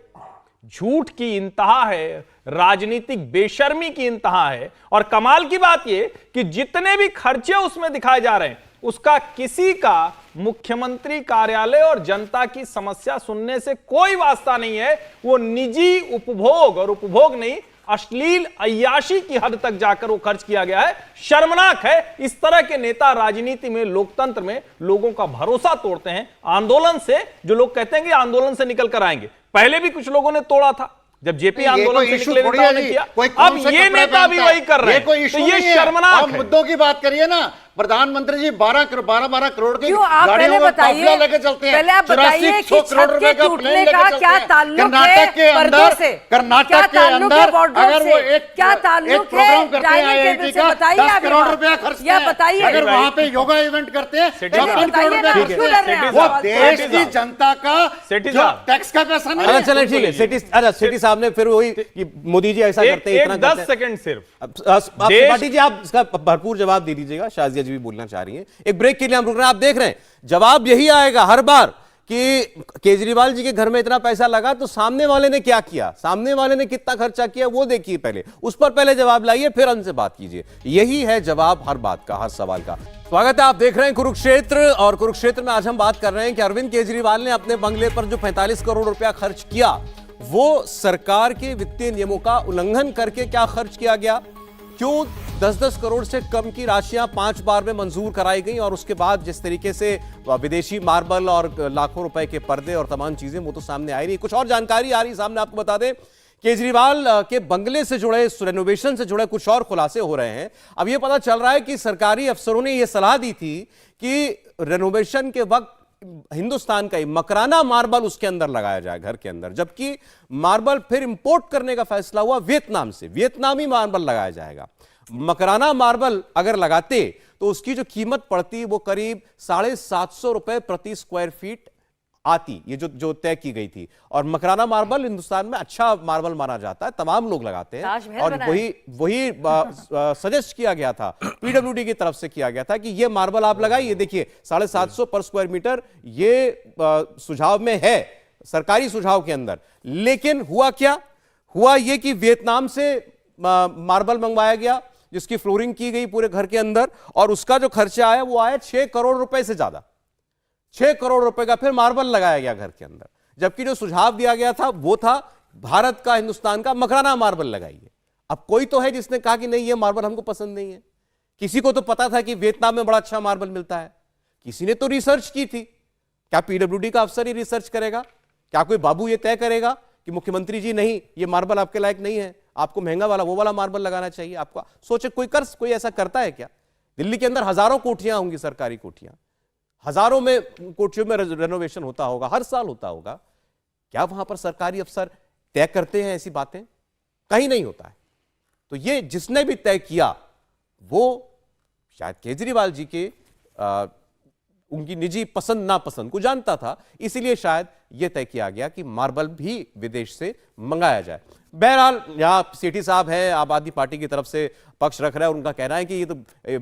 झूठ की इंतहा है, राजनीतिक बेशर्मी की इंतहा है। और कमाल की बात यह कि जितने भी खर्चे उसमें दिखाए जा रहे हैं, उसका किसी का मुख्यमंत्री कार्यालय और जनता की समस्या सुनने से कोई वास्ता नहीं है। वो निजी उपभोग, और उपभोग नहीं, अश्लील अय्याशी की हद तक जाकर वो खर्च किया गया है। शर्मनाक है। इस तरह के नेता राजनीति में, लोकतंत्र में लोगों का भरोसा तोड़ते हैं। आंदोलन से, जो लोग कहते हैं कि आंदोलन से निकल कर आएंगे, पहले भी कुछ लोगों ने तोड़ा था जब जेपी आंदोलन से निकले नेताओं ने किया। अब ये नेता भी वही कर रहे हैं, तो ये शर्मनाक है। मुद्दों की बात करिए ना। प्रधानमंत्री जी 12 करोड़ की आप गाड़ियों का काफिला लेके चलते हैं। पहले आप बताइए कि 84 करोड़ रुपए का प्लेन लेके चलते क्या हैं। ताल्लुक कर्नाटक के अंदर, कर्नाटक के अंदर अगर वो एक प्रोग्राम करते हैं IIT का, 10 करोड़ रुपया खर्चते हैं। अगर वहां पे योगा इवेंट करते हैं, 56 करोड़ रुपया खर्चते हैं। वो देश की जनता का जो टैक्स का पैसा नहीं है। चले ठीक है, सेठी साहब ने फिर वही कि मोदी जी ऐसा करते हैं, इतना 10 सेकंड सिर्फ। त्रिपाठी जी आप इसका भरपूर जवाब दे दीजिएगा, शाजिया जी भी बोलना चाह रही हैं। एक ब्रेक के लिए हम रुक रहे हैं। आप देख रहे हैं जवाब यही आएगा हर बार कि केजरीवाल जी के घर में इतना पैसा लगा, तो सामने वाले ने क्या किया, सामने वाले ने कितना खर्चा किया, वो देखिए पहले, उस पर पहले जवाब लाइए, फिर हमसे बात कीजिए। यही है जवाब हर बात का, हर सवाल का। स्वागत है, आप देख रहे हैं कुरुक्षेत्र, और कुरुक्षेत्र में आज हम बात कर रहे हैं कि अरविंद केजरीवाल ने अपने बंगले पर जो 45 करोड़ रुपया खर्च किया, वो सरकार के वित्तीय नियमों का उल्लंघन करके क्या खर्च किया गया, क्यों 10-10 करोड़ से कम की राशियां 5 बार में मंजूर कराई गई, और उसके बाद जिस तरीके से विदेशी मार्बल और लाखों रुपए के पर्दे और तमाम चीजें, वो तो सामने आई रही। कुछ और जानकारी आ रही सामने, आपको बता दें केजरीवाल के बंगले से जुड़े, रेनोवेशन से जुड़े कुछ और खुलासे हो रहे हैं। अब यह पता चल रहा है कि सरकारी अफसरों ने यह सलाह दी थी कि रेनोवेशन के वक्त हिंदुस्तान का ही मकराना मार्बल उसके अंदर लगाया जाए, घर के अंदर, जबकि मार्बल फिर इंपोर्ट करने का फैसला हुआ वियतनाम से, वियतनामी मार्बल लगाया जाएगा। मकराना मार्बल अगर लगाते तो उसकी जो कीमत पड़ती वो करीब 750 रुपए प्रति स्क्वायर फीट आती, ये जो तय की गई थी। और मकराना मार्बल हिंदुस्तान में अच्छा मार्बल माना जाता है, तमाम लोग लगाते हैं, और वही सजेस्ट किया गया था, पीडब्ल्यूडी की तरफ से किया गया था कि ये मार्बल आप लगाइए। देखिए 750 पर स्क्वायर मीटर ये सुझाव में है, सरकारी सुझाव के अंदर। लेकिन हुआ क्या, हुआ ये कि वियतनाम से मार्बल मंगवाया गया, जिसकी फ्लोरिंग की गई पूरे घर के अंदर, और उसका जो खर्चा आया वो आया 6 करोड़ रुपए से ज्यादा, 6 करोड़ रुपए का फिर मार्बल लगाया गया घर के अंदर। जबकि जो सुझाव दिया गया था वो था भारत का, हिंदुस्तान का मकराना मार्बल लगाइए। अब कोई तो है जिसने कहा कि नहीं, ये मार्बल हमको पसंद नहीं है। किसी को तो पता था कि वियतनाम में बड़ा अच्छा मार्बल मिलता है, किसी ने तो रिसर्च की थी। क्या पीडब्ल्यूडी का अफसर ही रिसर्च करेगा? क्या कोई बाबू ये तय करेगा कि मुख्यमंत्री जी नहीं, ये मार्बल आपके लायक नहीं है, आपको महंगा वाला, वो वाला मार्बल लगाना चाहिए आपको? सोचे कोई ऐसा करता है क्या? दिल्ली के अंदर हजारों कोठियां होंगी, सरकारी कोठियां, हजारों में कोठियों में रेनोवेशन होता होगा, हर साल होता होगा। क्या वहां पर सरकारी अफसर तय करते हैं ऐसी बातें? कहीं नहीं होता है। तो ये जिसने भी तय किया वो शायद केजरीवाल जी के उनकी निजी पसंद नापसंद को जानता था, इसीलिए शायद यह तय किया गया कि मार्बल भी विदेश से मंगाया जाए। बहरहाल यहां सेठी साहब हैं, आम आदमी पार्टी की तरफ से पक्ष रख रहे हैं, और उनका कहना है कि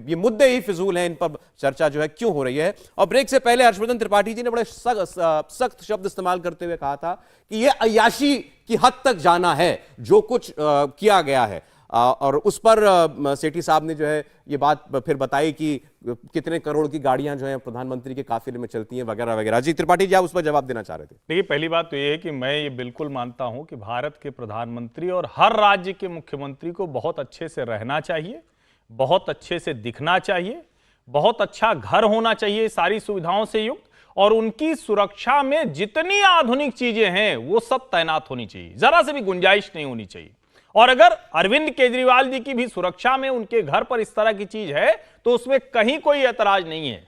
ये मुद्दे ही फिजूल हैं, इन पर चर्चा जो है क्यों हो रही है। और ब्रेक से पहले हर्षवर्धन त्रिपाठी जी ने बड़े सख्त शब्द इस्तेमाल करते हुए कहा था कि यह अय्याशी की हद तक जाना है जो कुछ किया गया है। और उस पर सेठी साहब ने जो है ये बात फिर बताई कि कितने करोड़ की गाड़ियां जो हैं प्रधानमंत्री के काफिले में चलती हैं वगैरह वगैरह। जी त्रिपाठी जी, आप उस पर जवाब देना चाह रहे थे। देखिए, पहली बात तो ये है कि मैं ये बिल्कुल मानता हूं कि भारत के प्रधानमंत्री और हर राज्य के मुख्यमंत्री को बहुत अच्छे से रहना चाहिए, बहुत अच्छे से दिखना चाहिए, बहुत अच्छा घर होना चाहिए सारी सुविधाओं से युक्त, और उनकी सुरक्षा में जितनी आधुनिक चीजें हैं वो सब तैनात होनी चाहिए, जरा से भी गुंजाइश नहीं होनी चाहिए। और अगर अरविंद केजरीवाल जी की भी सुरक्षा में उनके घर पर इस तरह की चीज है तो उसमें कहीं कोई ऐतराज नहीं है।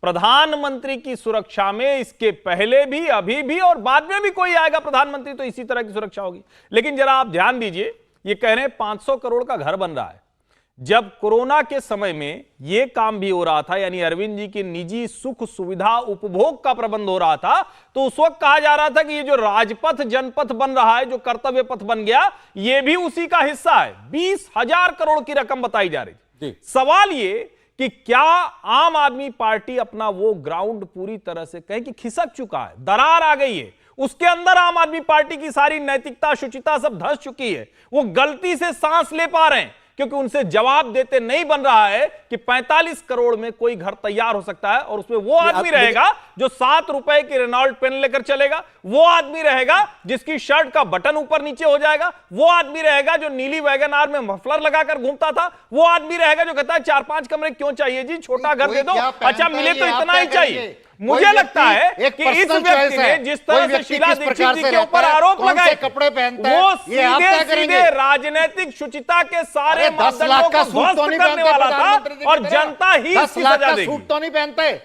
प्रधानमंत्री की सुरक्षा में इसके पहले भी, अभी भी और बाद में भी कोई आएगा प्रधानमंत्री तो इसी तरह की सुरक्षा होगी। लेकिन जरा आप ध्यान दीजिए, ये कह रहे हैं 500 करोड़ का घर बन रहा है। जब कोरोना के समय में यह काम भी हो रहा था, यानी अरविंद जी की निजी सुख सुविधा उपभोग का प्रबंध हो रहा था, तो उस वक्त कहा जा रहा था कि ये जो राजपथ जनपथ बन रहा है, जो कर्तव्य पथ बन गया, ये भी उसी का हिस्सा है। 20,000 करोड़ की रकम बताई जा रही थी। सवाल ये कि क्या आम आदमी पार्टी अपना वो ग्राउंड पूरी तरह से कहें कि खिसक चुका है, दरार आ गई है, उसके अंदर आम आदमी पार्टी की सारी नैतिकता शुचिता सब धंस चुकी है, वो गलती से सांस ले पा रहे हैं क्योंकि उनसे जवाब देते नहीं बन रहा है कि 45 करोड़ में कोई घर तैयार हो सकता है और उसमें वो आदमी रहेगा जो 7 रुपए की रेनॉल्ट पेन लेकर चलेगा, वो आदमी रहेगा जिसकी शर्ट का बटन ऊपर नीचे हो जाएगा, वो आदमी रहेगा जो नीली वैगन आर में मफलर लगाकर घूमता था, वो आदमी रहेगा जो कहता है 4-5 कमरे क्यों चाहिए जी, छोटा घर दे दो, अच्छा मिले तो इतना ही चाहिए। मुझे लगता है कि इस व्यक्ति ने जिस तरह से शीला दीक्षित जी के ऊपर आरोप लगाए, कपड़े पहनता है, वो सीधे राजनीतिक शुचिता के सारे 10 लाख का सूट तो नहीं करने वाला था और जनता ही 10 लाख का सूट तो नहीं पहनते,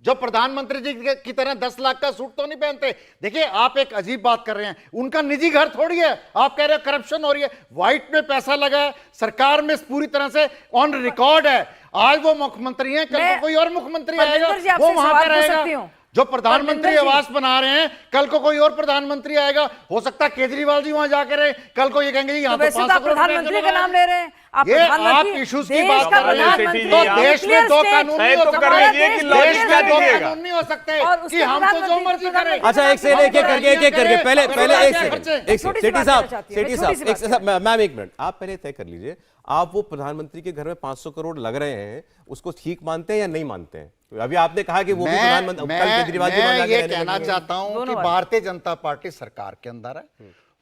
जो प्रधानमंत्री जी की तरह 10 लाख का सूट तो नहीं पहनते। देखिए, आप एक अजीब बात कर रहे हैं, उनका निजी घर थोड़ी है, आप कह रहे हो करप्शन हो रही है, व्हाइट में पैसा लगा है, सरकार में पूरी तरह से ऑन रिकॉर्ड है। आज वो मुख्यमंत्री हैं, कल को कोई और मुख्यमंत्री आएगा, वो वहां पर रहेगा। जो प्रधानमंत्री आवास बना रहे हैं, कल को कोई और प्रधानमंत्री आएगा, हो सकता है केजरीवाल जी वहां जाकर रहे, कल को ये कहेंगे यहाँ तो 500 करोड़ प्रधानमंत्री का नाम ले रहे हैं आप। ये आप इश्यूज की बात कर रहे हैं, तो देश में 2 कानून नहीं हो सकते, देश में 2 कानून नहीं हो सकते कि हम तो जो मर्जी करें। अच्छा, एक से एक करके पहले सेठी साहब मैम एक मिनट, आप पहले तय कर लीजिए, आप वो प्रधानमंत्री के घर में 500 करोड़ लग रहे हैं, उसको ठीक मानते हैं या नहीं मानते हैं? अभी आपने कहा कि वो भी प्रधानमंत्री केजरीवाल जी मैं ये कहना चाहता हूं कि भारतीय जनता पार्टी सरकार के अंदर है,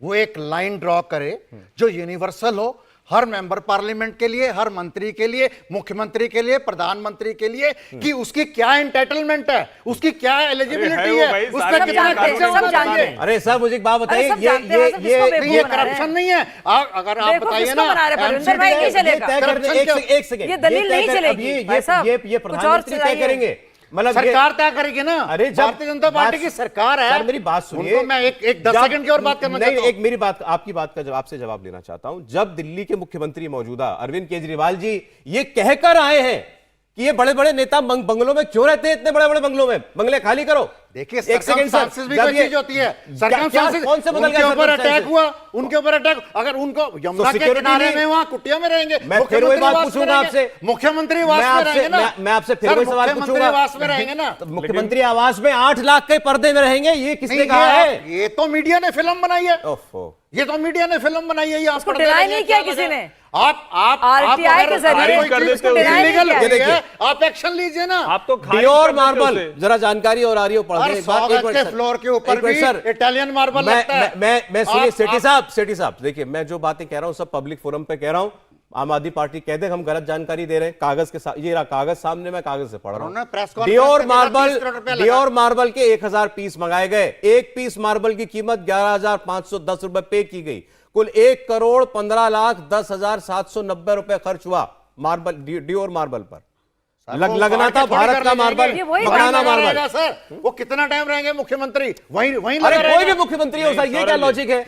वो एक लाइन ड्रॉ करे जो यूनिवर्सल हो, हर मेंबर पार्लियामेंट के लिए, हर मंत्री के लिए, मुख्यमंत्री के लिए, प्रधानमंत्री के लिए, कि उसकी क्या एंटाइटलमेंट है, उसकी क्या एलिजिबिलिटी है, उसमें कितना खर्चा होना चाहिए। अरे सर, मुझे एक बात बताइए, ये करप्शन नहीं है। अगर आप बताइए ना, एक सेकंड, ये दलील नहीं चलेगी, ये प्रधानमंत्री तय करेंगे, मतलब सरकार तय करेगी ना। अरे भारतीय जनता पार्टी की सरकार है। सर मेरी बात सुनिए, मैं एक 10 सेकंड की और बात करना चाहता हूं। एक मेरी बात, आपकी बात का आपसे जवाब लेना चाहता हूं। जब दिल्ली के मुख्यमंत्री मौजूदा अरविंद केजरीवाल जी ये कहकर आए हैं कि ये बड़े बड़े नेता बंगलों में क्यों रहते हैं, इतने बड़े बड़े बंगलों में, बंगले खाली करो। देखिए, एक सेकंड सर, भी कोई चीज होती है, सर्कमस्टेंसेस कौन से बदल गए, उनके ऊपर अटैक हुआ, उनके ऊपर अटैक, अगर उनको यमुना के किनारे में वहां कुटिया में रहेंगे, मैं फिर वही बात पूछूंगा आपसे, मुख्यमंत्री आवास में रहेंगे ना, मैं आपसे फिर वही सवाल पूछूंगा, आवास में रहेंगे ना, मुख्यमंत्री आवास में 8 लाख के पर्दे में रहेंगे, ये किसने कहा है? ये तो मीडिया ने फिल्म बनाई है, ये तो मीडिया ने फिल्म बनाई है, ये उसको डिनाई नहीं किया किसी ने। आप आरटीआई के जरिए आप एक्शन लीजिए ना। आप तो डियोर मार्बल, जरा जानकारी और आ रही हो पढ़ रहे हैं, फ्लोर के ऊपर भी इटालियन मार्बल लगता है। मैं सुनिए सेठी साहब, देखिए मैं जो बातें कह रहा हूं सब पब्लिक फोरम पे कह रहा हूं। आम आदमी पार्टी कह दे हम गलत जानकारी दे रहे हैं, कागज के साथ, ये रहा कागज सामने, मैं कागज से पढ़ रहा हूं। डियोर मार्बल के 1000 पीस मंगाए गए, एक पीस मार्बल की कीमत 11,510 रुपए पे की गई, कुल 1,15,10,790 रुपए खर्च हुआ मार्बल, डियोर मार्बल पर। लगना था भारत का मार्बल, बनाना मार्बल। सर वो कितना टाइम रहेंगे मुख्यमंत्री वहीं? अरे कोई भी मुख्यमंत्री हो सर, ये क्या लॉजिक है?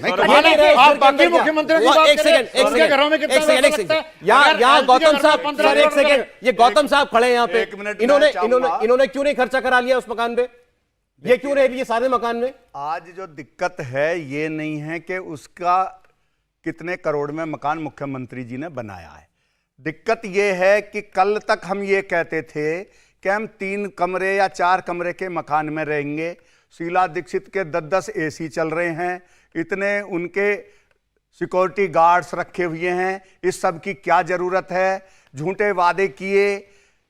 आप बाकी मुख्यमंत्री की बात करें, उनके घरों में कितना पैसा लगता है? यहाँ गौतम साहब, सर एक सेकंड, ये गौतम साहब खड़े हैं यहाँ पे, इन्होंने क्यों नहीं खर्चा करा लिया उस मकान पे? ये क्यों रह लिए सारे मकान में? आज जो दिक्कत है ये नहीं है कि उसका कितने करोड़ में मकान मुख्यमंत्री जी ने बनाया है, दिक्कत यह है कि कल तक हम ये कहते थे कि हम 3 कमरे या 4 कमरे के मकान में रहेंगे। शीला दीक्षित के 10-10 एसी चल रहे हैं, इतने उनके सिक्योरिटी गार्ड्स रखे हुए हैं, इस सब की क्या जरूरत है? झूठे वादे किए,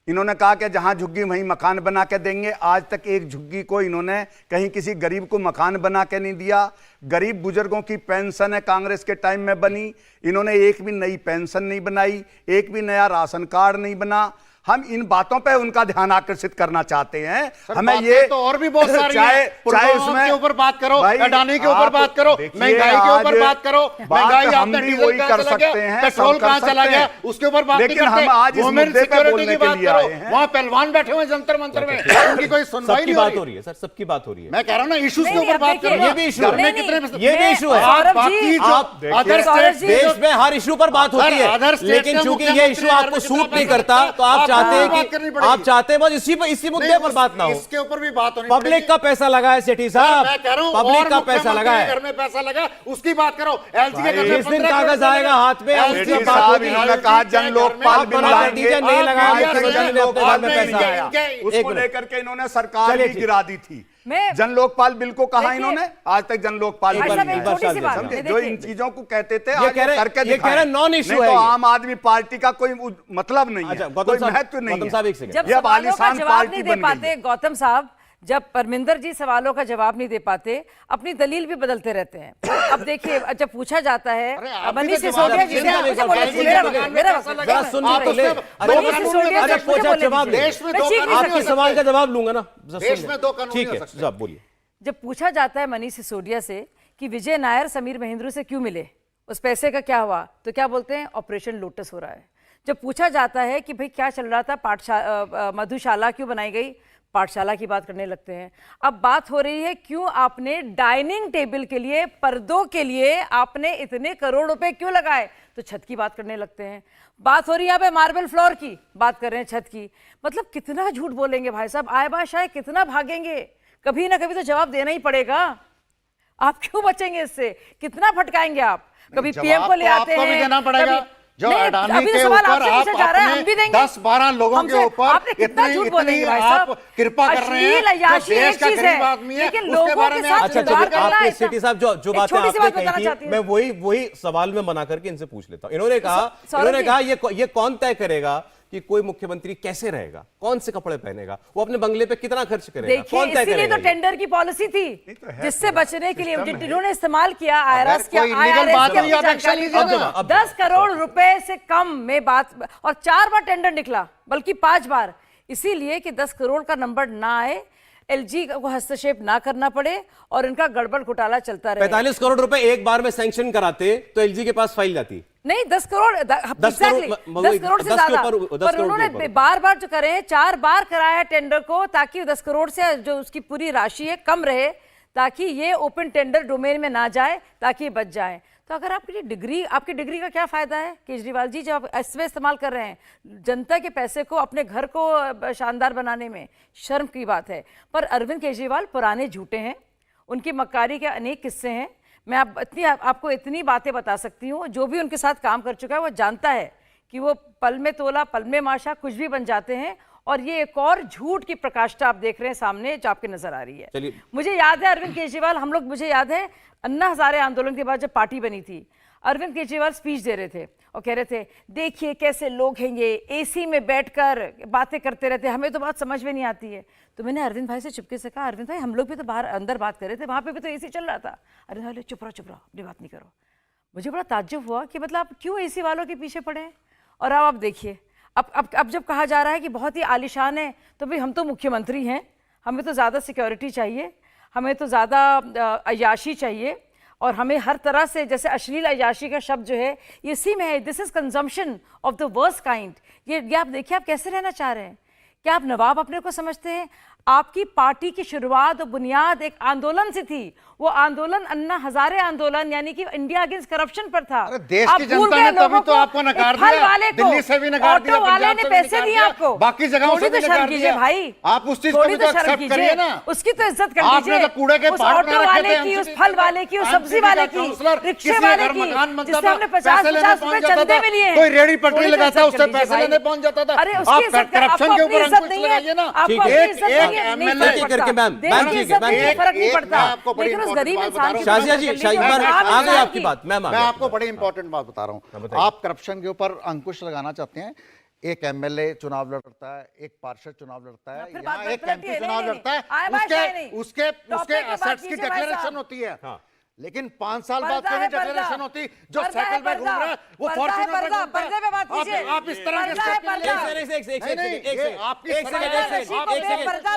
इन्होंने कहा कि जहां झुग्गी वहीं मकान बना के देंगे। आज तक एक झुग्गी को इन्होंने कहीं किसी गरीब को मकान बना के नहीं दिया। गरीब बुजुर्गों की पेंशन है कांग्रेस के टाइम में बनी, इन्होंने एक भी नई पेंशन नहीं बनाई, एक भी नया राशन कार्ड नहीं बना। हम इन बातों पे उनका ध्यान आकर्षित करना चाहते हैं। हमें ये तो और भी बहुत सारी चाहे हैं। पुलवामा के ऊपर बात करो, भाई, अडानी के ऊपर आप बात करो, देखिए, महंगाई के ऊपर आज बात करो, महंगाई हम आपने भी डीजल वही कहां कर चला सकते गया, हैं, पेट्रोल सब कर कहां चला सकते गया, हैं। उसके ऊपर बात नहीं लेकिन करते। हम आज इस वुमेन मुद्दे पे सिक्योरिटी बोलने की के बात लिए करो, आए हैं। वहां पहलवान बैठे हुए हैं जंतर मंतर में, उनकी कोई सुनवाई सबकी नहीं हो बात रही। हो रही है सर, सबकी बात हो रही है। मैं कह रहा हूं ना, इश्यूज के नहीं, ऊपर अब बात देखिए, करो। ये भी issue है। में नहीं, कितने ये भी issue है। सौरभ बाकी जी, जो आप देखिए, अदर सौरभ स्टेट जी, देश में हर इशू पर बात होती सर, अदर है, स्टेट लेकिन के चूंकि ये मुख्यमंत्री इशू आपको कितना सूट नहीं पैसा करता, तो आप आपको चाहते हैं बात करनी कि पड़ेगी। आप चाहते हैं बस इसी मुद्दे पर बात ना हो। इसके ऊपर भी बात होनी पब्लिक पड़ेगी। का पैसा लगा है सेठी सर, साहब, मैं कह रहा हूं, पब्लिक और का पैसा मुख्यमंत्री लगा के है। घर में पैसा लगा, उसकी बात करो। एलजी के घर में जिस दिन 15 कागज करोड़ आएगा हाथ में, LG उसकी के बात साथ होगी। इन्होंने कहा जन लोकपाल आप बिल बना लाएंगे, दीजिए, नहीं लगाया आज मुख्यमंत्री तक ने जन अपने घर में लोकपाल पैसा। आया, एक उसको मिनट। लेकर के इन्होंने सरकार चलिए, भी ठीक। गिरा दी थी। मैं- जन लोकपाल बिल को कहा देखिए, इन्होंने, आज तक जन लोकपाल एक बिल बार- नहीं एक बार आया। शांति से समझे? देखिए। जो इन चीजों को कहते थे ये आज कह रहे- करके ये कह दिखाएं। रहे non-issue नहीं है तो ये। आम आदमी पार्टी का कोई मतलब नहीं अच्छा, है, गौतम कोई साहब- महत्व नहीं गौतम साहब एक है। सेकंड। जब ये अब सवालों का आलीशान जवाब पार्टी नहीं दे बन गई पाते है। गौतम साहब, जब परमिंदर जी सवालों का जवाब नहीं दे पाते, अपनी दलील भी बदलते रहते हैं। अब देखिए, जब पूछा जाता है अरे आप भी मनीष तो सिसोदिया जवाब जी से, दीजिए ना, मुझे एक बोलने बार दीजिए, मेरा मेरा वक्त, मेरा पैसा वक्त, लगा। जरा सुन आप लीजिए उससे पहले। दो मनीष कानून सिसोदिया में जी पैसा मुझे पूछा बोलने जवाब दीजिए। देश में मैं दो चीख कानून नहीं आपके सकती। सवाल का जवाब लूंगा ना। देश में दो कानून ठीक नहीं है, हो सकते। जवाब बोलिए। जब पूछा जाता है मनीष सिसोदिया से कि विजय नायर समीर महेंद्र से क्यों मिले, उस पैसे का क्या हुआ, तो क्या बोलते हैं? ऑपरेशन लोटस हो रहा है। जब पूछा जाता है कि भाई क्या चल रहा था, मधुशाला क्यों बनाई गई, पाठशाला की बात करने लगते हैं। अब बात हो रही है क्यों आपने डाइनिंग टेबल के लिए, पर्दों के लिए आपने इतने करोड़ रुपए क्यों लगाए, तो छत की बात करने लगते हैं। बात हो रही है यहाँ पे मार्बल फ्लोर की, बात कर रहे हैं छत की। मतलब कितना झूठ बोलेंगे भाई साहब, आए बाशाए कितना भागेंगे, कभी ना कभी तो जवाब देना ही पड़ेगा। आप क्यों बचेंगे इससे, कितना फटकाएंगे आप? कभी पीएम को ले जवाब तो आते आपको हैं, भी देना पड़ेगा। कभी- जो नहीं, अडानी अभी तो के सवाल ऊपर आपसे आप पूछा जा रहा है, हम भी अपने देंगे। 10-12 लोगों हमसे- के ऊपर आपने कितना झूठ बोलेंगे भाई आप साहब? कृपा कर रहे हैं। अश्लील अय्याशी जो देश एक का चीज गरीब है, आदमी है, लेकिन उसके लोगों बारे के में साथ आप अच्छा खिलवाड़ चलिए, करना आपने है सिटी साहब जो एक बातें छोटी सी आपने बात बताना कही चाहती थी, हूँ। मैं वही सवाल में बना करके इनसे पूछ लेता हूं। इन्होंने कहा सौरभ जी। ये कौन तय करेगा कि कोई मुख्यमंत्री कैसे रहेगा, कौन से कपड़े पहनेगा, वो अपने बंगले पे कितना खर्च करेगा, देखिए, कौन तय इसीलिए करेगा? तो टेंडर की पॉलिसी थी, तो है, जिससे तो बचने के लिए सिस्टम है। जिन्होंने इस्तेमाल किया आईआरएस कोई illegal बात नहीं, आप action लीजिए ना। 10 करोड़ रुपए से कम में बात, और 4 बार टेंडर निकला, बल्कि 5 बार, इसीलिए कि 10 करोड़ का नंबर ना आए, एलजी को हस्तक्षेप ना करना पड़े और इनका गड़बड़ घोटाला चलता रहे। 45 करोड़ रुपए एक बार में सैंक्शन कराते तो एलजी के पास फाइल जाती। नहीं, 10 करोड़, 10 करोड़ से ज्यादा, पर उन्होंने बार बार जो करे, 4 बार कराया है टेंडर को, ताकि 10 करोड़ से जो उसकी पूरी राशि है कम रहे, ताकि ये ओपन टेंडर डोमेन में ना जाए, ताकि बच जाए। तो अगर आपकी डिग्री का क्या फायदा है केजरीवाल जी, जब आप इसमें इस्तेमाल कर रहे हैं जनता के पैसे को अपने घर को शानदार बनाने में, शर्म की बात है। पर अरविंद केजरीवाल पुराने झूठे हैं, उनकी मक्कारी के अनेक किस्से हैं। मैं आपको इतनी बातें बता सकती हूँ, जो भी उनके साथ काम कर चुका है वो जानता है कि वो पल में तोला पल में माशा, कुछ भी बन जाते हैं। और ये एक और झूठ की प्रकाष्ठा आप देख रहे हैं सामने, जो आपके नजर आ रही है। मुझे याद है अरविंद केजरीवाल, मुझे याद है अन्ना हजारे आंदोलन के बाद जब पार्टी बनी थी, अरविंद केजरीवाल स्पीच दे रहे थे और कह रहे थे, देखिए कैसे लोग हैं ये, एसी में बैठकर बातें करते रहते, हमें तो बात समझ में नहीं आती है। तो मैंने अरविंद भाई से चुपके से कहा, अरविंद भाई हम लोग भी तो बाहर अंदर बात कर रहे थे, वहां पे भी तो एसी चल रहा था। अरविंद भाई चुप रहो अपनी बात नहीं करो। मुझे बड़ा ताज्जुब हुआ कि मतलब आप क्यों एसी वालों के पीछे पड़े हैं। और अब आप देखिए, अब जब कहा जा रहा है कि बहुत ही आलीशान है, तो भाई हम तो मुख्यमंत्री हैं, हमें तो ज़्यादा सिक्योरिटी चाहिए, हमें तो ज़्यादा अय्याशी चाहिए, और हमें हर तरह से, जैसे अश्लील अय्याशी का शब्द जो है ये इसी में है, this is consumption of the worst kind. ये आप देखिए, आप कैसे रहना चाह रहे हैं, क्या आप नवाब अपने को समझते हैं? आपकी पार्टी की शुरुआत और बुनियाद एक आंदोलन से थी, वो आंदोलन अन्ना हजारे आंदोलन, यानी कि इंडिया अगेंस्ट करप्शन पर था। अरे देश की जनता ने तभी तो आपको नकार दिया, दिल्ली से भी नकार दिया, ऑटो वाले ने पैसे दिए आपको, बाकी जगहों से भी नकार दिया भाई। आप उस चीज को भी तो एक्सेप्ट करिए ना, उसकी तो इज्जत कर आपने तो कूड़े के पहाड़ ऑटो वाले की, उस फल वाले की, उस सब्जी वाले की, रिक्शे वाले की, जिससे हमने 50-50 रुपए चंदे में लिए। कोई रेडी पटरी लगाता, उससे पैसे लेने पहुंच जाता था। अरे उसकी करप्शन के ऊपर अंकुश लगाइए ना। एक नहीं MLA फर्क एक पड़ता। करके मैम, देश मैम की ठीक है, इज्जत मैम में ठीक है। फर्क नहीं मैं पड़ता, आपको बड़ी लेकिन उस important गरीब बात इंसान बता की रहा हूं। शाजिया जी, मदद शाही करने मैं की आ बात गए है। आपकी बात, मैम आ मैं गए आपको बड़ी इंपॉर्टेंट बात बता रहा हूँ। बताइए। आप करप्शन के ऊपर अंकुश लगाना चाहते हैं। एक एमएलए चुनाव लड़ता है, एक पार्षद चुनाव लड़ता है, फिर यहाँ बात एक पलटी है, एमपी चुनाव नहीं, लड़ता है, आए बात है नहीं। उसके टॉपिक पे बात असेट्स की कीजिए भाई डिक्लेरेशन साहब। होती है। हाँ। लेकिन 5 साल बाद पर्दा क्यों है, नहीं डिक्लेरेशन पर्दा। होती? जो पर्दा है, साइकिल में घूम रहा है वो पर्दा है, फॉर्च्यूनर में पर्दा। घूमता है। पर्दे पे बात कीजिए। आप इस तरह के पर्दा है, स्टेप पर्दा।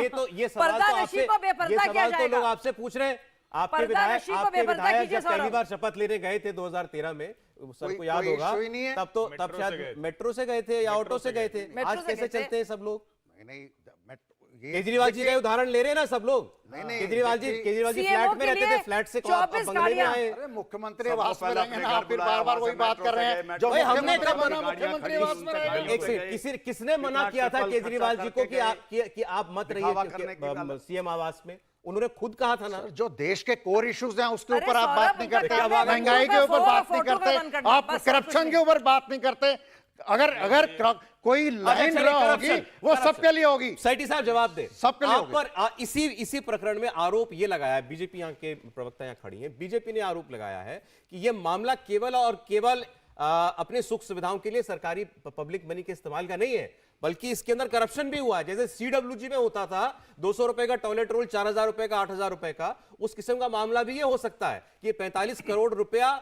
ये तो ये सवाल पर्दा तो नशी आपसे को बेपर्दा ये किया सवाल तो जाएगा। लोग आपसे पूछ रहे हैं। आपके पर्दा विधायक नशी को आपके बेपर्दा विधायक कीजिए, जब पहली सौरभ। बार शपथ लेने गए थे 2013 में, सर को कोई- याद कोई होगा, issue ही नहीं है। तब मेट्रो से शायद गए थे। मेट्रो से गए थे या ऑटो से गए थे। मेट्रो आज से कैसे गए थे। चलते हैं सब लोग? नहीं, ये केजरीवाल जी का उदाहरण ले रहे हैं ना सब लोग। नहीं, केजरीवाल जी देखिए, फ्लैट में रहते थे, फ्लैट से 24 बंगले में गाड़ियां। आए। अरे मुख्यमंत्री सबको आवास में पहले रहेंगे अपने ना, घर आप फिर बुलाया, बार-बार वहां वही से बात मेट्रो कर रहे से हैं। गए, जो भाई, हमने मुख्यमंत्री कब बना, गाड़ियां मुख्यमंत्री खड़ी, आवास में रहेंगे। एक सेकंड, किसने मना किया था केजरीवाल जी को कि आप मत दिखावा करने की रहिए सीएम आवास में? उन्होंने खुद कहा था ना। जो देश के कोर इश्यूज हैं उसके अरे ऊपर आप सौरभ, बात नहीं उनका करते, काम है महंगाई के ऊपर फोटो बात नहीं का बंद करते, करना, आप बस और करप्शन कुछ के ऊपर बात नहीं करते। अगर कोई लाइन चलिए, ड्रा होगी corruption, वो corruption। सबके लिए होगी। सैटी साहब जवाब दे। सबके लिए आप होगी। पर इसी प्रकरण में आरोप ये लगाया है, बीजेपी यहाँ के प्रवक्ता यहाँ खड़ी हैं, बीजेपी ने आरोप लगाया है कि ये मामला केवल और केवल अपने सुख सुविधाओं के लिए सरकारी पब्लिक मनी के इस्तेमाल का नहीं है, बल्कि इसके अंदर करप्शन भी हुआ है। जैसे सीडब्ल्यूजी में होता था 200 रुपए का टॉयलेट रोल, 4000 रुपए का, 8000 रुपए का, उस किस्म का मामला भी ये हो सकता है कि 45 करोड़ रुपया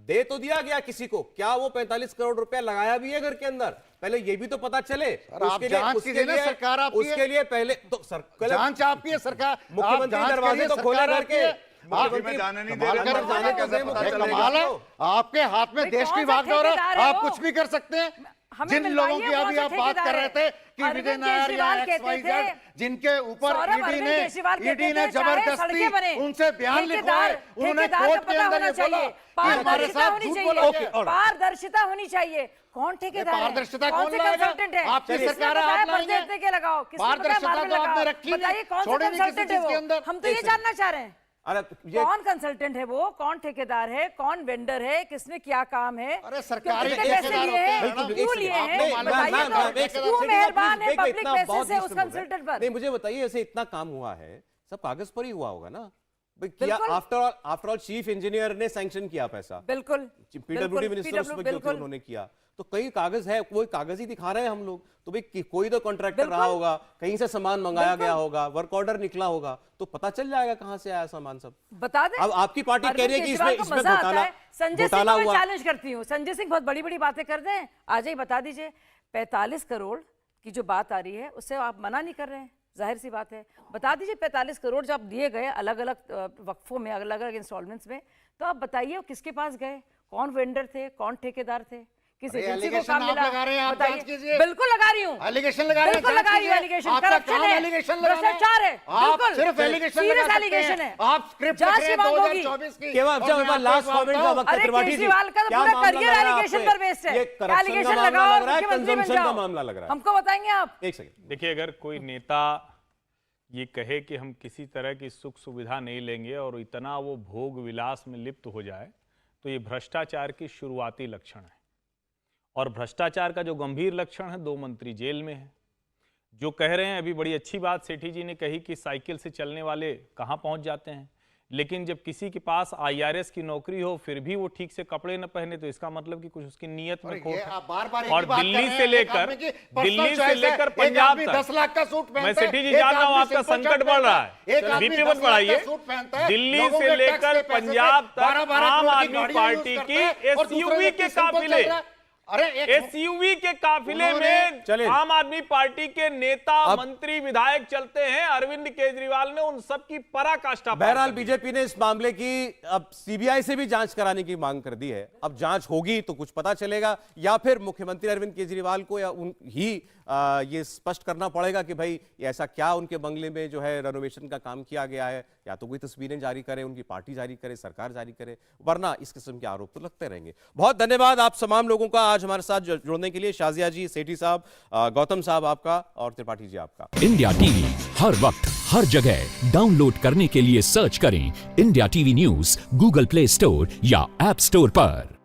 दे तो दिया गया किसी को, क्या वो 45 करोड़ रुपया लगाया भी है घर के अंदर? पहले ये भी तो पता चले। आप जांच कीजिए ना, सरकार आपकी है। उसके लिए पहले तो जांच आपकी है, सरकार मुख्यमंत्री दरवाजे तो खोला करके मुख्यमंत्री जाने नहीं दे कमाल रहे, कर मुख्यमंत्री जाने तो कैसे दे, पता मुख्यमंत्री चलेगा? कमाल है, आपके हाथ में भाई, देश कौन की सा भागदौड़ है, ठेकेदार है आप वो? कुछ भी कर सकते हैं। हमें जिन लोगों मिलवाइए, की कौन अभी सा आप बात कर ठेकेदार रहे है? थे कि अरविंद विजय नायर या केजरीवाल कहते XYZ, थे, जिनके ऊपर सौरभ, ईडी अरविंद ने केजरीवाल कहते थे, चाहे जबरदस्ती सड़कें बने, उनसे बयान लिखवाए, उन्होंने ठेकेदार कोर्ट का के पता अंदर होना ये बोला चाहिए, कि हमारे पारदर्शिता साथ होनी झूठ चाहिए, बोला गया। पारदर्शिता होनी चाहिए। कौन ठेकेदार है? पारदर्शिता कौन कौन से लाएगा? कंसल्टेंट है? आपकी किसने सरकार है, बताया आप लाएंगे? पर्चे दे के लगाओ, किसने बताया पारदर्शिता बाद में तो आपने लगाओ? रखी नहीं, बताइए कौन सा छोड़े नहीं किसी कंसल्टेंट है चीज के वो? अंदर। हम तो ये जानना चाह रहे हैं। अरे ये कौन कंसल्टेंट है वो, कौन ठेकेदार है, कौन वेंडर है, किसने क्या काम है, अरे सरकारी कितने पैसे ठेकेदार लिए होते हैं, हैं, मैडम। क्यों लिए हैं, आपको बताइए मालूम है, तो, एक क्यों सेकंड, मेहरबान है देखिए, पब्लिक इतना पैसे बहुत से उस डिस्टर्ब हो गए। कंसल्टेंट पर? नहीं, मुझे बताइए, ऐसे इतना काम हुआ है, सब कागज पर ही हुआ होगा ना भाई? क्या बिल्कुल। आफ्टर ऑल चीफ इंजीनियर ने सैंक्शन किया पैसा, बिल्कुल, पीडब्ल्यूडी मिनिस्टर उसमें जो थे उन्होंने किया, तो कई कागज है, कोई कागज ही दिखा रहे हैं हम लोग, तो भाई कोई तो कॉन्ट्रैक्टर रहा बिल्कुल। होगा, कहीं से सामान मंगाया बिल्कुल। गया होगा, वर्क ऑर्डर निकला होगा, तो पता चल जाएगा कहां से आया सामान सब। बता दें। अब आपकी पार्टी कह रही है कि केजरीवाल को इसमें मजा आता घोटाला है। संजय सिंह घोटाला को मैं हुआ। चैलेंज करती हूँ, संजय सिंह बहुत बड़ी बड़ी बातें कर दें, आज ही बता दीजिए 45 करोड़ की जो बात आ रही है उससे आप मना नहीं कर रहे हैं, जाहिर सी बात है। बता दीजिए 45 करोड़ जब दिए गए अलग अलग वक्फों में, अलग अलग इंस्टॉलमेंट्स में, तो आप बताइए वो किसके पास गए, कौन वेंडर थे, कौन ठेकेदार थे, किस अरे एजेंसी को allegation काम आप मिला, लगा रहे हैं, आप बताइए। जांच कीजिए। बिल्कुल लगा रही हूँ, एलिगेशन लगा रहे हैं, बिल्कुल जांच लगा रही हूँ कीजिए। एलिगेशन, आपका करप्शन काम है, एलिगेशन लगाना है। भ्रष्टाचार है, आप बिल्कुल सिर्फ एलिगेशन लगा सीरियस सकते एलिगेशन हैं। है, आप स्क्रिप्ट जांच लिख की रहे हैं मांग होगी। 2024 की। केवल और जब मैं आपको लास्ट एक कमेंट बात का बताऊं, वक्त है, अरे त्रिपाठी जी, केजरीवाल का तो क्या पूरा मामला करियर लग रहा है एलिगेशन आपको? पर बेस्ड है, ये करप्शन एलिगेशन का मामला लगाओ, लग रहा है, मुख्यमंत्री बन कंजम्पशन का जाओ। मामला लग रहा है। हमको बताएंगे आप? एक सेकंड, देखिए, अगर कोई नेता ये कहे कि हम किसी तरह की सुख सुविधा नहीं लेंगे और इतना वो भोग विलास में लिप्त हो जाए, तो ये भ्रष्टाचार की शुरुआती लक्षण है। और भ्रष्टाचार का जो गंभीर लक्षण है, 2 मंत्री जेल में है। जो कह रहे हैं, अभी बड़ी अच्छी बात सेठी जी ने कही कि साइकिल से चलने वाले कहाँ पहुंच जाते हैं, लेकिन जब किसी के पास IRS की नौकरी हो फिर भी वो ठीक से कपड़े न पहने, तो इसका मतलब कि कुछ उसकी नीयत में खोट है। और दिल्ली से लेकर पंजाब तक 10 लाख का सूट पहनता मैं है, सेठी जी एक जान रहा हूं आदमी आपका सिंपल संकट शर्ट बढ़ रहा पहनता है, एक है, आदमी बीपी 10 मत लाख का बढ़ाइए। सूट पहनता है, दिल्ली लोगों से के लेकर टैक्स के पैसे से पंजाब 12-12 तक करोड़ आम की आदमी गाड़ियां यूज पार्टी करता की है और दूसरे SUV व्यक्ति के सिंपल काफिले, चल रहा है। अरे एक SUV के काफिले में चलिए। आम आदमी पार्टी के नेता, मंत्री, विधायक चलते हैं। अरविंद केजरीवाल ने उन सब की पराकाष्ठा पार बहरहाल कर दी। बीजेपी ने इस मामले की अब सीबीआई से भी जांच कराने की मांग कर दी है। अब जांच होगी तो कुछ पता चलेगा, या फिर मुख्यमंत्री अरविंद केजरीवाल को या ये स्पष्ट करना पड़ेगा कि भाई ऐसा क्या उनके बंगले में जो है रेनोवेशन का काम किया गया है, या तो कोई तस्वीरें जारी करे, उनकी पार्टी जारी करे, सरकार जारी करे, वरना इस किस्म के आरोप तो लगते रहेंगे। बहुत धन्यवाद आप तमाम लोगों का आज हमारे साथ जुड़ने के लिए। शाजिया जी, सेठी साहब, गौतम साहब आपका, और त्रिपाठी जी आपका। इंडिया टीवी हर वक्त हर जगह डाउनलोड करने के लिए सर्च करें India TV news Google play store या ऐप स्टोर पर।